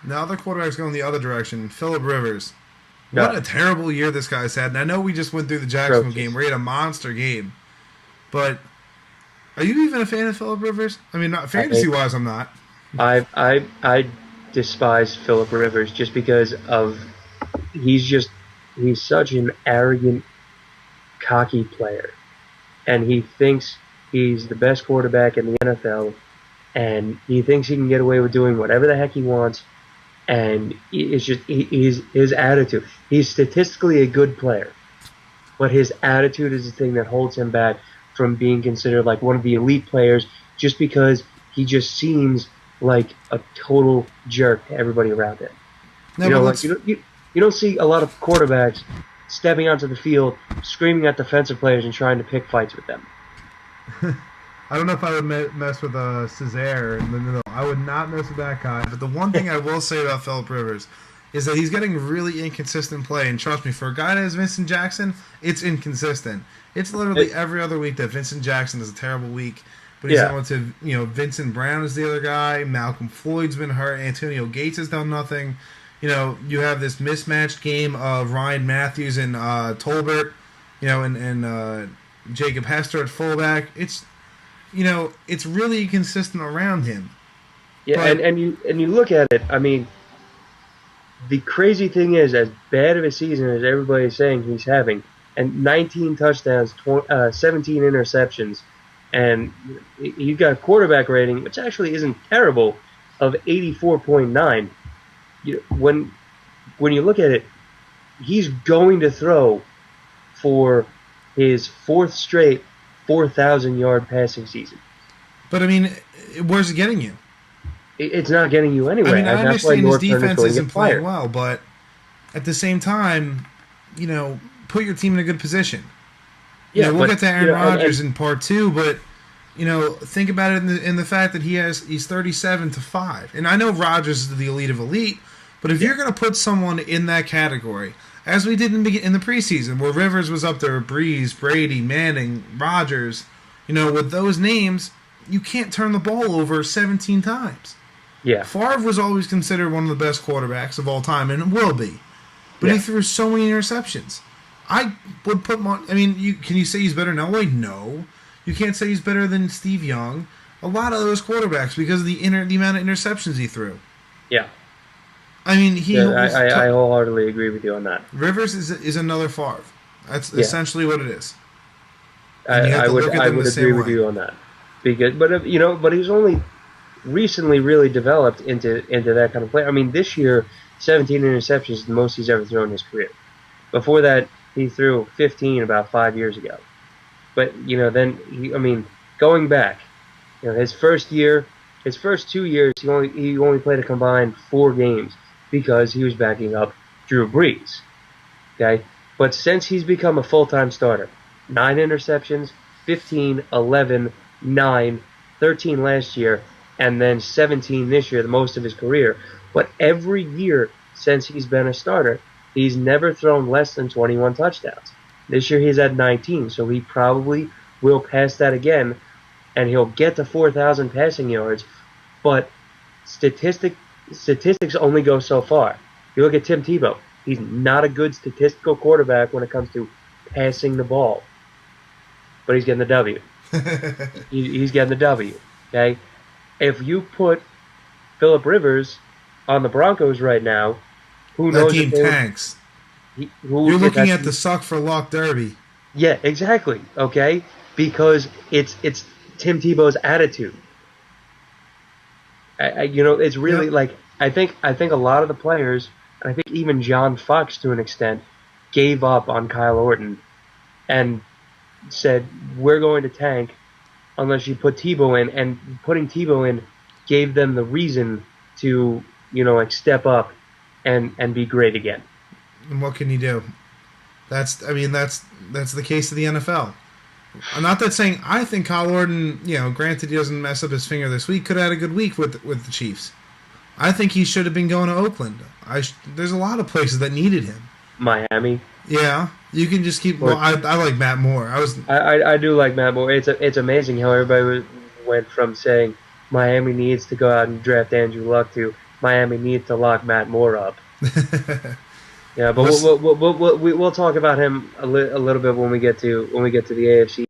Now the quarterback's going the other direction. Phillip Rivers. What No, a terrible year this guy's had. And I know we just went through the Jacksonville game atrocious. where he had a monster game. But are you even a fan of Phillip Rivers? I mean, not I fantasy-wise, I'm not. I despise Philip Rivers just because of he's just he's such an arrogant, cocky player, and he thinks he's the best quarterback in the NFL, and he thinks he can get away with doing whatever the heck he wants, and it's just his attitude. He's statistically a good player, but his attitude is the thing that holds him back from being considered like one of the elite players just because he just seems like a total jerk to everybody around him. No, You but know, like let's. you don't see a lot of quarterbacks stepping onto the field, screaming at defensive players and trying to pick fights with them. I don't know if I would mess with Cesare. No, I would not mess with that guy. But the one thing I will say about Phillip Rivers is that he's getting really inconsistent play. And trust me, for a guy that is Vincent Jackson, it's inconsistent. It's literally It, every other week that Vincent Jackson has a terrible week. But he's yeah, going to, Vincent Brown is the other guy. Malcolm Floyd's been hurt. Antonio Gates has done nothing. You have this mismatched game of Ryan Matthews and Tolbert, and Jacob Hester at fullback. It's really consistent around him. yeah, But and you look at it. I mean, the crazy thing is, as bad of a season as everybody's saying he's having, and 19 touchdowns, 17 interceptions, and he's got a quarterback rating, which actually isn't terrible, of 84.9. When you look at it, he's going to throw for his fourth straight 4,000-yard passing season. but I mean, where's it getting you? It's not getting you I anywhere, mean, I and that's why understand his North Turner's defense going to isn't get playing fired. well, but at the same time, put your team in a good position. Yeah, We'll but get to Aaron Rodgers and in part two, but think about it in the fact that he's 37-5, and I know Rodgers is the elite of elite, but if yeah, you're going to put someone in that category, as we did in the preseason, where Rivers was up there with Breeze, Brady, Manning, Rodgers, with those names, you can't turn the ball over 17 times. yeah, Favre was always considered one of the best quarterbacks of all time, and will be. But he yeah, threw so many interceptions. I would put I mean, can you say he's better than Elway? No. You can't say he's better than Steve Young. A lot of those quarterbacks because of the amount of interceptions he threw. yeah. I mean, he Yeah, was I wholeheartedly agree with you on that. Rivers is another Favre. That's Yeah, essentially what it is, I, and you have I to would look at I them would the agree same with way. you on that because but he's only recently really developed into that kind of player. I mean, this year 17 interceptions is the most he's ever thrown in his career. Before that, he threw 15 about 5 years ago. But then I mean, going back, his first year, his first 2 years, he only played a combined 4 games because he was backing up Drew Brees. Okay, but since he's become a full-time starter, 9 interceptions, 15, 11, 9, 13 last year, and then 17 this year, the most of his career. But every year since he's been a starter, he's never thrown less than 21 touchdowns. This year he's at 19, so he probably will pass that again, and he'll get to 4,000 passing yards. But statistic statistics only go so far. You look at Tim Tebow; he's not a good statistical quarterback when it comes to passing the ball, but he's getting the W. He's getting the W. Okay, if you put Phillip Rivers on the Broncos right now, who That knows if team they would? tanks. Who You're if looking that at the suck for luck derby. Yeah, exactly. Okay, because it's Tim Tebow's attitude. It's really Yep. like I think a lot of the players, and I think even John Fox to an extent, gave up on Kyle Orton and said we're going to tank unless you put Tebow in, and putting Tebow in gave them the reason to like step up and be great again. And what can you do? That's the case of the NFL. I'm not that saying I think Kyle Orton, granted he doesn't mess up his finger this week, could have had a good week with the Chiefs. I think he should have been going to Oakland. There's a lot of places that needed him. Miami. Yeah, you can just keep. Well, I like Matt Moore. I do like Matt Moore. It's amazing how everybody went from saying Miami needs to go out and draft Andrew Luck to Miami needs to lock Matt Moore up. Yeah, but Let's- we'll talk about him a little bit when we get to the AFC